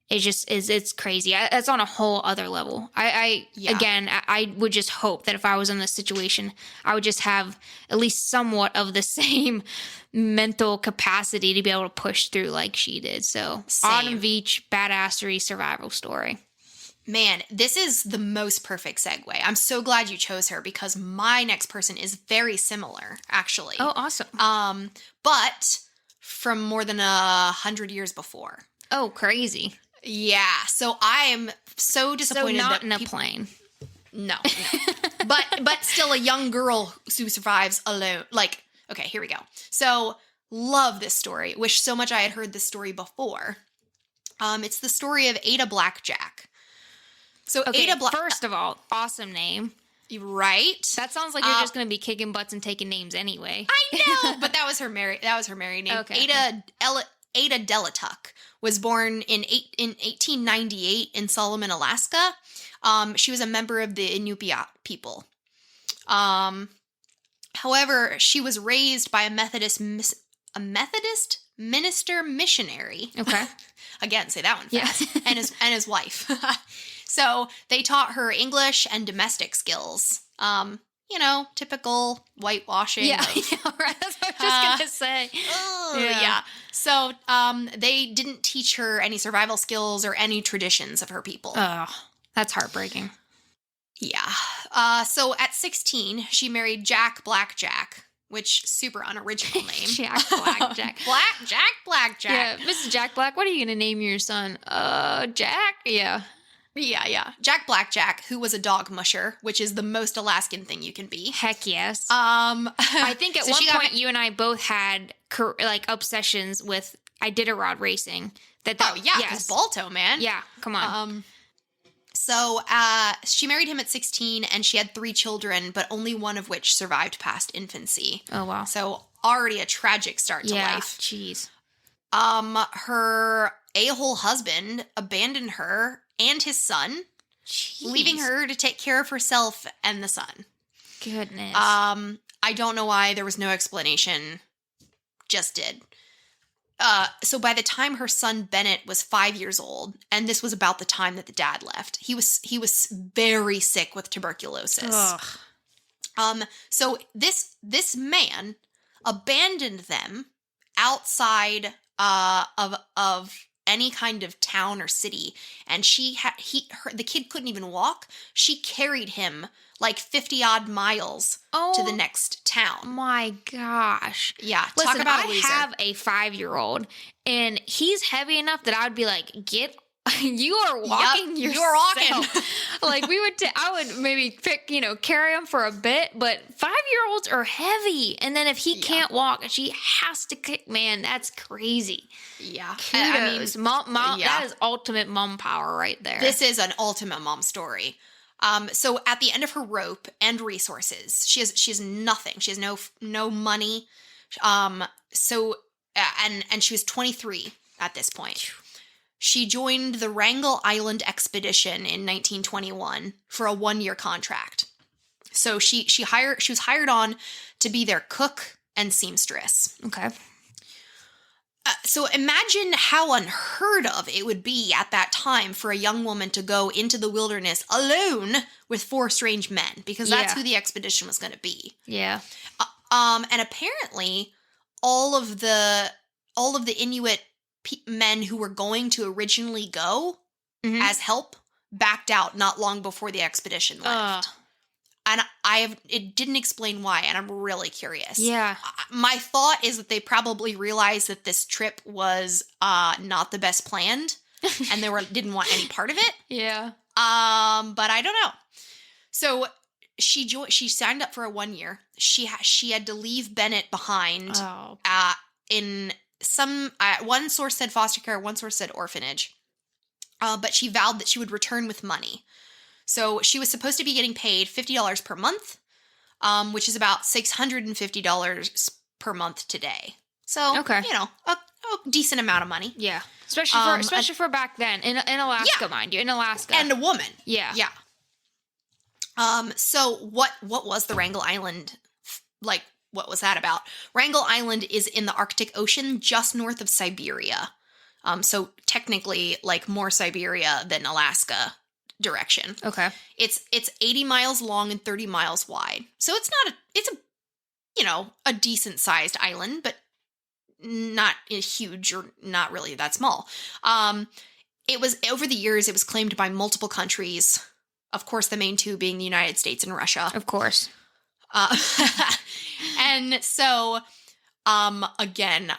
it's crazy. It's on a whole other level. Again, I would just hope that if I was in this situation, I would just have at least somewhat of the same mental capacity to be able to push through like she did. So Same. Autumn Veach, badassery survival story. Man, this is the most perfect segue. I'm so glad you chose her because my next person is very similar, actually. Oh, awesome. But from more than 100 years before. Oh, crazy. Yeah. So I'm so disappointed. So not that in a plane. No. but still a young girl who survives alone. Like, okay, here we go. So love this story. Wish so much I had heard this story before. It's the story of Ada Blackjack. So okay, Ada first of all, awesome name. Right? That sounds like you're just going to be kicking butts and taking names anyway. I know, but that was her married name. Okay. Ada Delatuck was born in 1898 in Solomon, Alaska. She was a member of the Inupiat people. However, she was raised by a Methodist minister missionary. Okay. Again, say that one fast. Yeah. and his wife. So they taught her English and domestic skills. Typical whitewashing. Yeah, right. That's what I was just going to say. Yeah. So they didn't teach her any survival skills or any traditions of her people. Oh, that's heartbreaking. Yeah. So at 16, she married Jack Blackjack, which super unoriginal name. Jack Blackjack. Blackjack. Yeah, Mrs. Jack Black, what are you going to name your son? Jack? Yeah. Yeah. Jack Blackjack, who was a dog musher, which is the most Alaskan thing you can be. Heck yes. I think at one point you and I both had obsessions with Iditarod racing. Because Balto, man. Yeah, come on. So she married him at 16, and she had 3 children, but only one of which survived past infancy. Oh, wow. So already a tragic start to life. Jeez. Her a-hole husband abandoned her and his son, leaving her to take care of herself and the son. Goodness. I don't know why. There was no explanation. Just did. So by the time her son Bennett was 5 years old, and this was about the time that the dad left, he was very sick with tuberculosis. Ugh. So this man abandoned them outside of any kind of town or city, and the kid couldn't even walk. She carried him like 50 odd miles to the next town. My gosh. Yeah, Listen, talk about a loser. I have a 5-year-old, and he's heavy enough that I would be like, you are walking yourself. You're walking. Like I would maybe carry him for a bit, but 5-year-olds are heavy. And then if he can't walk, she has to kick. Man, that's crazy. Yeah. Kudos. Mom, that is ultimate mom power right there. This is an ultimate mom story. So at the end of her rope and resources, she has nothing. She has no money. And she was 23 at this point. She joined the Wrangel Island expedition in 1921 for a 1-year contract. So she was hired on to be their cook and seamstress. Okay. So imagine how unheard of it would be at that time for a young woman to go into the wilderness alone with 4 strange men, because that's who the expedition was going to be. Yeah. And apparently all of the Inuit men who were going to originally go as help backed out not long before the expedition left. And it didn't explain why, and I'm really curious. Yeah. My thought is that they probably realized that this trip was not the best planned, and they didn't want any part of it. Yeah. But I don't know. So she signed up for a 1 year. She had to leave Bennett behind. Oh. In some one source said foster care, one source said orphanage. But she vowed that she would return with money. So she was supposed to be getting paid $50 per month, which is about $650 per month today. So, okay. A decent amount of money. Yeah. Especially for back then in Alaska, mind you, in Alaska. And a woman. Yeah. Yeah. So what was the Wrangel Island like? What was that about? Wrangel Island is in the Arctic Ocean, just north of Siberia. So technically, like more Siberia than Alaska direction. Okay. It's 80 miles long and 30 miles wide. So it's a decent sized island, but not huge or not really that small. It was over the years, it was claimed by multiple countries. Of course, the main two being the United States and Russia. Of course. And so, again,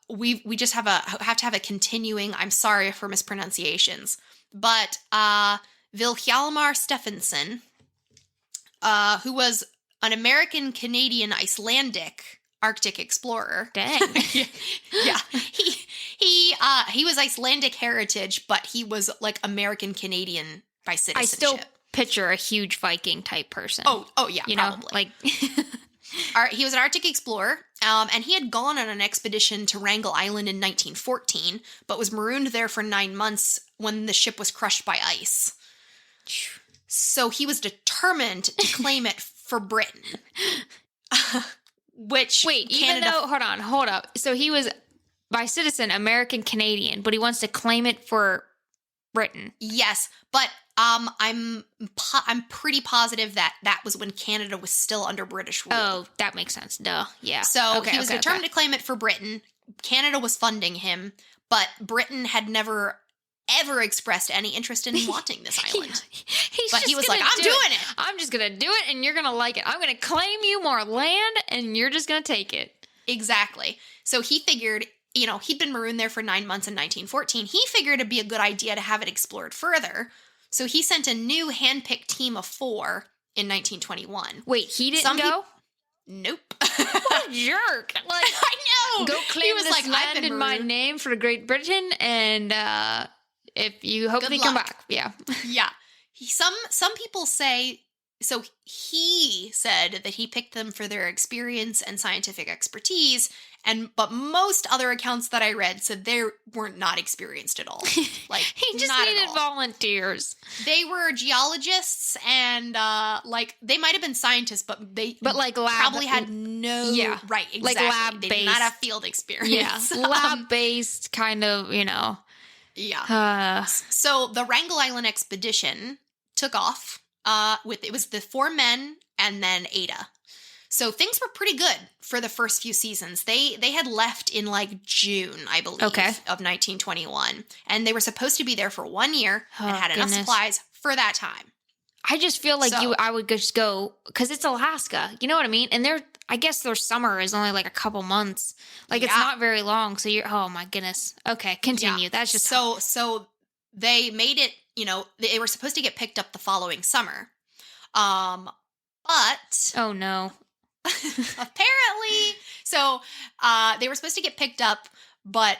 we just have to have a continuing, I'm sorry for mispronunciations, but, Vilhjalmar Stephenson, who was an American, Canadian, Icelandic Arctic explorer. Dang. Yeah. He was Icelandic heritage, but he was like American Canadian by citizenship. I still picture a huge Viking type person. Oh yeah, probably. He was an Arctic explorer, and he had gone on an expedition to Wrangel Island in 1914, but was marooned there for 9 months when the ship was crushed by ice. So he was determined to claim it for Britain. Hold up. So he was by citizen American Canadian, but he wants to claim it for Britain. Yes, but I'm pretty positive that was when Canada was still under British rule. Oh, that makes sense. Duh. Yeah. So he was determined to claim it for Britain. Canada was funding him, but Britain had never ever expressed any interest in wanting this island. He was like, I'm doing it. I'm just going to do it and you're going to like it. I'm going to claim you more land and you're just going to take it. Exactly. So he figured, he'd been marooned there for 9 months in 1914. He figured it'd be a good idea to have it explored further. So he sent a new hand-picked team of 4 in 1921. Wait, he didn't go? Nope. What a jerk. Like, I know. Go claim this land in my name for Great Britain and if you hopefully come back. Yeah. Yeah. Some people say, so he said that he picked them for their experience and scientific expertise, but most other accounts that I read said they weren't not experienced at all. Like he just needed volunteers. They were geologists and they might have been scientists, but like lab, probably had no right exactly. Like lab they based. did not have field experience. Yeah, lab based kind of Yeah. So the Wrangel Island expedition took off. It was the 4 men and then Ada. So things were pretty good for the first few seasons. They had left in like June, I believe, of 1921. And they were supposed to be there for 1 year and had enough supplies for that time. I just feel like I would just go, because it's Alaska. You know what I mean? And I guess their summer is only like a couple months. Like it's not very long. So oh my goodness. Okay, continue. That's just so they made it, they were supposed to get picked up the following summer. But oh no. apparently, so they were supposed to get picked up, but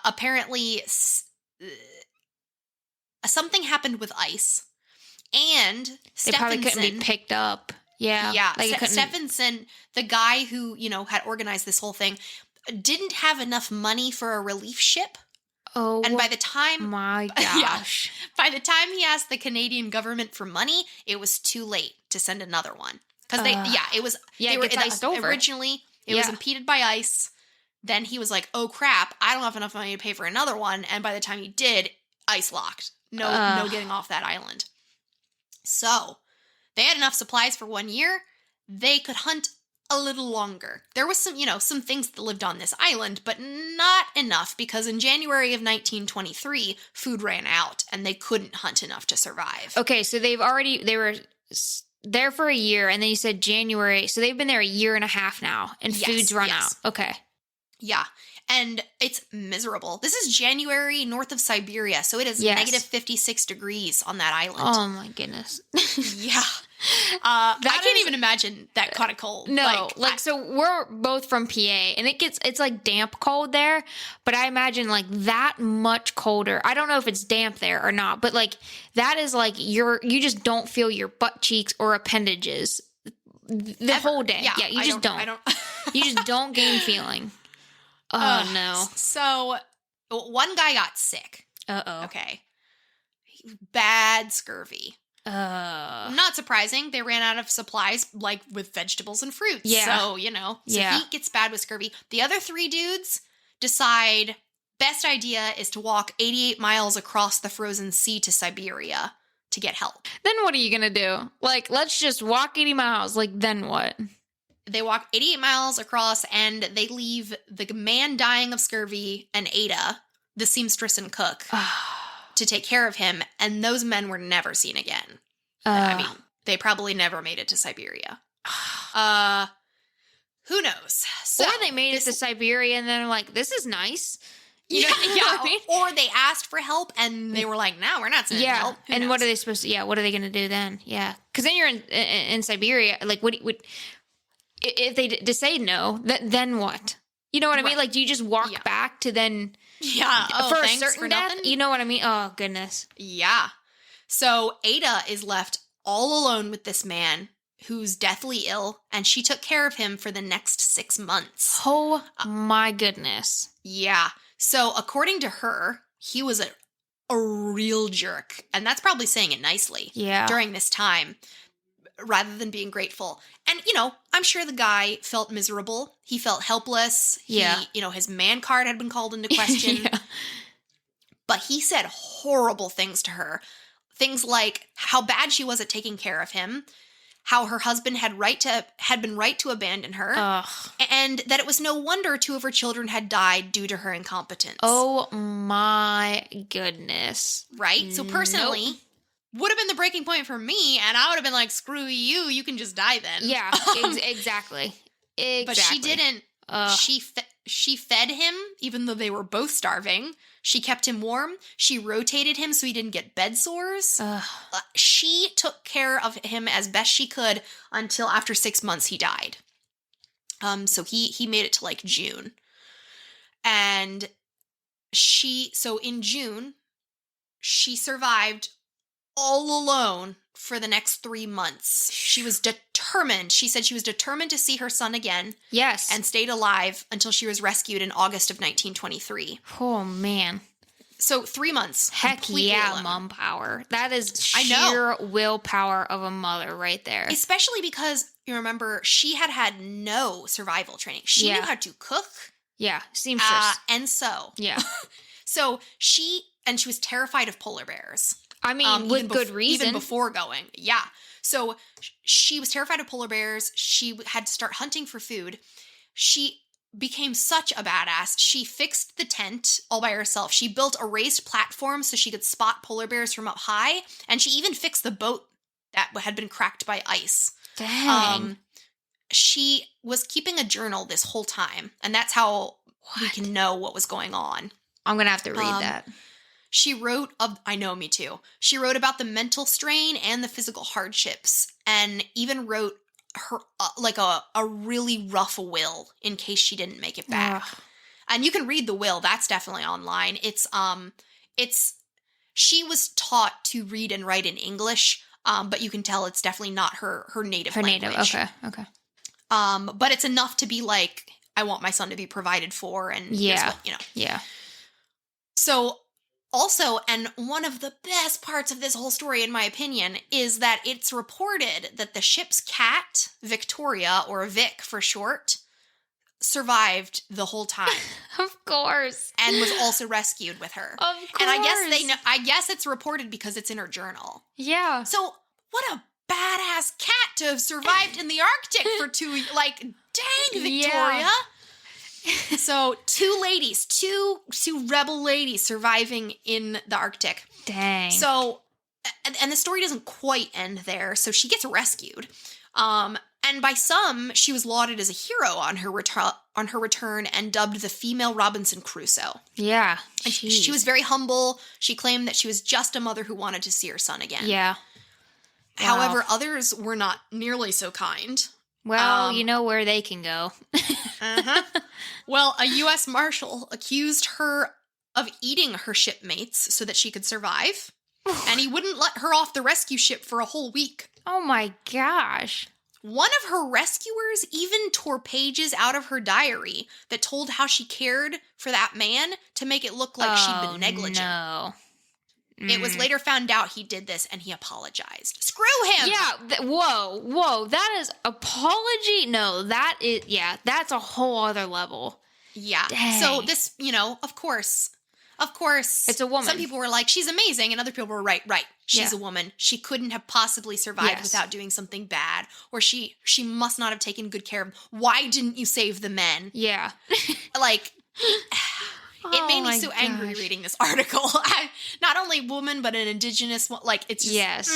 apparently something happened with ice, and they probably couldn't be picked up. Yeah, like Stephenson, the guy who had organized this whole thing, didn't have enough money for a relief ship. Oh, and by the time my gosh, by the time he asked the Canadian government for money, it was too late to send another one. Because originally it was impeded by ice. Then he was like, "Oh crap, I don't have enough money to pay for another one." And by the time he did, ice locked. No getting off that island. So they had enough supplies for 1 year. They could hunt a little longer. There was some things that lived on this island, but not enough, because in January of 1923, food ran out and they couldn't hunt enough to survive. Okay, so they were there for a year, and then you said January, so they've been there a year and a half now, and food's run out. Okay. Yeah, and it's miserable. This is January north of Siberia, so it is negative 56 degrees on that island. Oh my goodness. Yeah. I can't even imagine that kind of cold. No, so we're both from PA, and it's like damp cold there, but I imagine like that much colder. I don't know if it's damp there or not, but like that is like you just don't feel your butt cheeks or appendages the whole day. Yeah, you just don't. You just don't gain feeling. Oh no. So one guy got sick. Uh-oh. Okay. Bad scurvy. Not surprising. They ran out of supplies, like with vegetables and fruits. Yeah. So, he gets bad with scurvy. The other 3 dudes decide best idea is to walk 88 miles across the frozen sea to Siberia to get help. Then what are you going to do? Like, let's just walk 80 miles. Like, then what? They walk 88 miles across, and they leave the man dying of scurvy and Ada, the seamstress and cook, to take care of him, and those men were never seen again. I mean, they probably never made it to Siberia. Who knows? So, or they made it to Siberia, and then they're like, this is nice. You know what I mean? Or they asked for help, and they were like, no, we're not sending help. And knows? What are they supposed to, what are they going to do then? Yeah. Because then you're in Siberia, like, if they say no, then what? You know what I mean? Like, do you just walk back to then... Yeah. For a certain death? You know what I mean? Oh, goodness. Yeah. So Ada is left all alone with this man who's deathly ill, and she took care of him for the next 6 months. Oh, my goodness. Yeah. So according to her, he was a real jerk. And that's probably saying it nicely. Yeah. During this time, rather than being grateful. And, I'm sure the guy felt miserable. He felt helpless. Yeah. His man card had been called into question. Yeah. But he said horrible things to her. Things like how bad she was at taking care of him, how her husband had been right to abandon her, and that it was no wonder 2 of her children had died due to her incompetence. Oh my goodness. Right? So personally... Nope. Would have been the breaking point for me, and I would have been like, screw you, you can just die then. Yeah, exactly. But she didn't. She fed him, even though they were both starving. She kept him warm. She rotated him so he didn't get bed sores. She took care of him as best she could until after 6 months he died. So he made it to like June. And in June, she survived all alone for the next 3 months. She was determined. She said she was determined to see her son again. Yes. And stayed alive until she was rescued in August of 1923. Oh, man. So 3 months. Heck yeah, alone. Mom power. That is sheer willpower of a mother right there. Especially because, you remember, she had no survival training. She knew how to cook. Yeah, seamstress. And sew. Yeah. So she was terrified of polar bears. I mean, with good reason. Even before going. Yeah. So she was terrified of polar bears. She had to start hunting for food. She became such a badass. She fixed the tent all by herself. She built a raised platform so she could spot polar bears from up high. And she even fixed the boat that had been cracked by ice. Dang. She was keeping a journal this whole time. And that's how we can know what was going on. I'm going to have to read that. She wrote, I know, me too. She wrote about the mental strain and the physical hardships, and even wrote her like a really rough will in case she didn't make it back. Ugh. And you can read the will. That's definitely online. It's she was taught to read and write in English, but you can tell it's definitely not her native language. Okay. But it's enough to be like, I want my son to be provided for, and here's what, Yeah. So also, and one of the best parts of this whole story, in my opinion, is that it's reported that the ship's cat, Victoria, or Vic for short, survived the whole time. Of course. And was also rescued with her. Of course. And I guess it's reported because it's in her journal. Yeah. So what a badass cat to have survived in the Arctic for 2 years. Like, dang, Victoria. Yeah. So two rebel ladies surviving in the Arctic. Dang. So, and the story doesn't quite end there. So she gets rescued. And by some, she was lauded as a hero on her return and dubbed the female Robinson Crusoe. Yeah. And she was very humble. She claimed that she was just a mother who wanted to see her son again. Yeah. However, others were not nearly so kind. Well, you know where they can go. Uh-huh. Well, a U.S. Marshal accused her of eating her shipmates so that she could survive, and he wouldn't let her off the rescue ship for a whole week. Oh my gosh. One of her rescuers even tore pages out of her diary that told how she cared for that man to make it look like she'd been negligent. No. It was later found out he did this, and he apologized. Screw him! Yeah, whoa, that is apology? No, that's a whole other level. Yeah. Dang. So this, of course. It's a woman. Some people were like, she's amazing, and other people were right. She's a woman. She couldn't have possibly survived without doing something bad, or she must not have taken good care of him. Why didn't you save the men? Yeah. Like... It made me so angry reading this article. Not only woman, but an indigenous one. Like, it's just... Yes.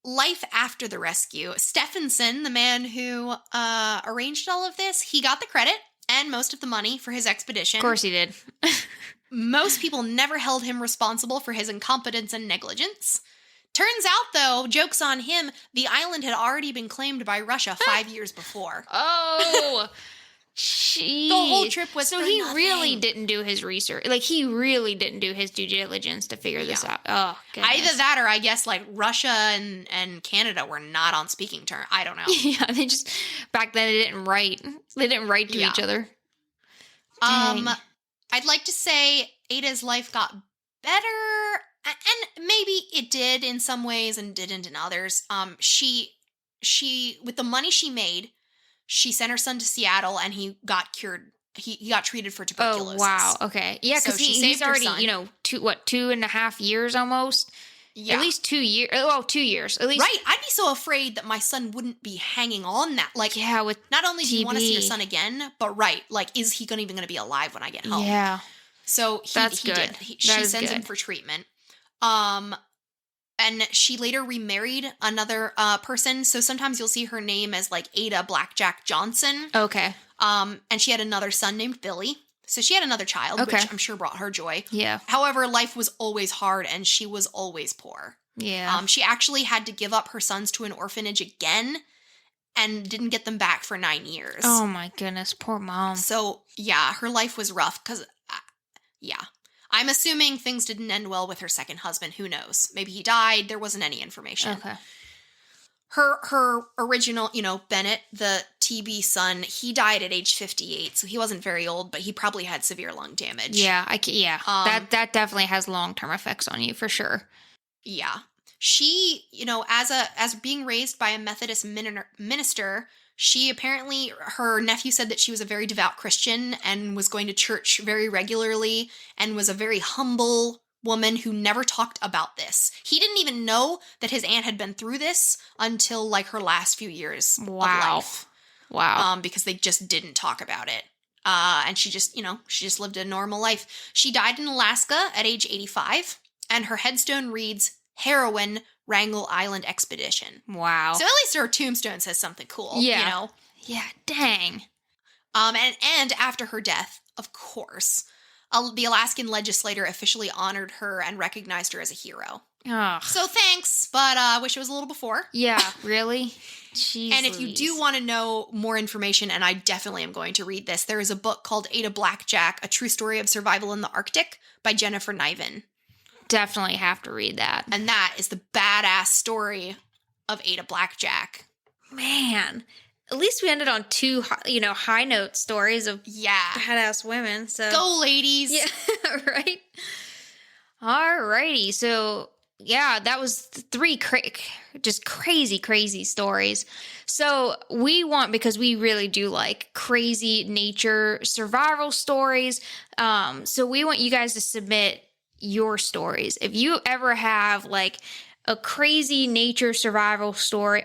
Life after the rescue. Stephenson, the man who arranged all of this, he got the credit and most of the money for his expedition. Of course he did. Most people never held him responsible for his incompetence and negligence. Turns out, though, joke's on him, the island had already been claimed by Russia 5 years before. Oh... Jeez. The whole trip was so for he nothing. really didn't do his research. Like, he really didn't do his due diligence to figure this out. Oh, goodness. Either that or I guess, like, Russia and Canada were not on speaking terms. I don't know. Yeah, they just, back then, they didn't write. They didn't write to each other. Dang. I'd like to say Ada's life got better, and maybe it did in some ways and didn't in others. She, with the money she made, she sent her son to Seattle, and he got cured. He got treated for tuberculosis. Oh, wow. Okay. Yeah, because he's already, 2.5 years almost? Yeah. At least 2 years. Well, 2 years. At least. Right. I'd be so afraid that my son wouldn't be hanging on that. Like, yeah, with not only do you want to see your TB. son again, but is he even going to be alive when I get home? Yeah. So That's good. She sends him for treatment. And she later remarried another person. So sometimes you'll see her name as like Ada Blackjack Johnson. Okay. And she had another son named Billy. So she had another child, which I'm sure brought her joy. Yeah. However, life was always hard and she was always poor. Yeah. She actually had to give up her sons to an orphanage again and didn't get them back for 9 years. Oh my goodness. Poor mom. So yeah, her life was rough because, I'm assuming things didn't end well with her second husband. Who knows? Maybe he died. There wasn't any information. Okay. Her original, Bennett, the TB son, he died at age 58. So he wasn't very old, but he probably had severe lung damage. Yeah. That definitely has long-term effects on you for sure. Yeah. She, as being raised by a Methodist minister, she apparently, her nephew said that she was a very devout Christian and was going to church very regularly and was a very humble woman who never talked about this. He didn't even know that his aunt had been through this until like her last few years of life. Wow. Because they just didn't talk about it. And she just lived a normal life. She died in Alaska at age 85, and her headstone reads, Heroine, Wrangel Island Expedition. Wow. So at least her tombstone says something cool, Yeah. you know? Yeah, dang. And after her death, of course, the Alaskan legislature officially honored her and recognized her as a hero. Ugh. So thanks, but I wish it was a little before. Yeah, really? Jeez And if you do want to know more information, and I definitely am going to read this, there is a book called Ada Blackjack, A True Story of Survival in the Arctic by Jennifer Niven. Definitely have to read that. And that is the badass story of Ada Blackjack. Man, at least we ended on two, high note stories of badass women. So go, ladies! Yeah, right. Alrighty, so yeah, that was three just crazy stories. So because we really do like crazy nature survival stories. So we want you guys to submit your stories. If you ever have like a crazy nature survival story,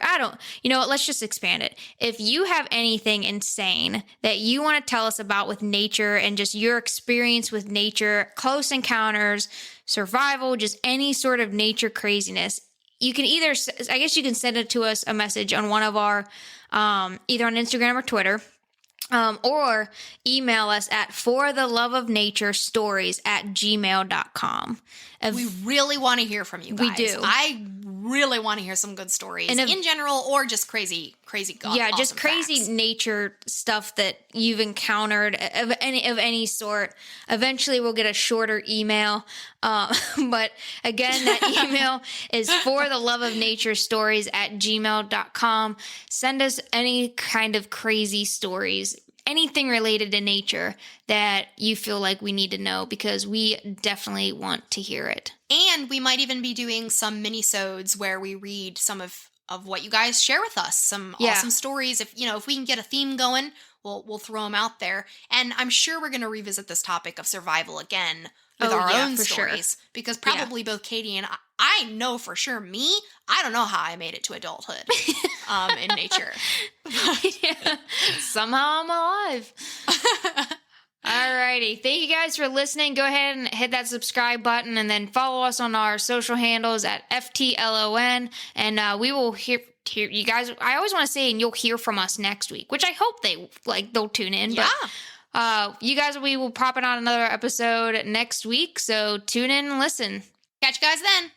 let's just expand it. If you have anything insane that you want to tell us about with nature and just your experience with nature, close encounters, survival, just any sort of nature craziness, you can you can send it to us a message on one of our, either on Instagram or Twitter. Or email us at fortheloveofnaturestories@gmail.com. We really want to hear from you guys. We do. I really want to hear some good stories in general, or just crazy yeah, awesome just crazy facts. Nature stuff that you've encountered of any sort. Eventually we'll get a shorter email. But again, that email is fortheloveofnaturestories@gmail.com. Send us any kind of crazy stories, anything related to nature that you feel like we need to know, because we definitely want to hear it. And we might even be doing some mini-sodes where we read some of what you guys share with us, some awesome stories. If we can get a theme going, we'll throw them out there. And I'm sure we're going to revisit this topic of survival again with our own stories, because probably both Katy and I know for sure I don't know how I made it to adulthood in nature. Somehow I'm alive. Alrighty. Thank you guys for listening. Go ahead and hit that subscribe button, and then follow us on our social handles at FTLON, and we will hear you guys. I always want to say, and you'll hear from us next week, which I hope they'll tune in. Yeah. But you guys, we will pop it on another episode next week, so tune in and listen. Catch you guys then.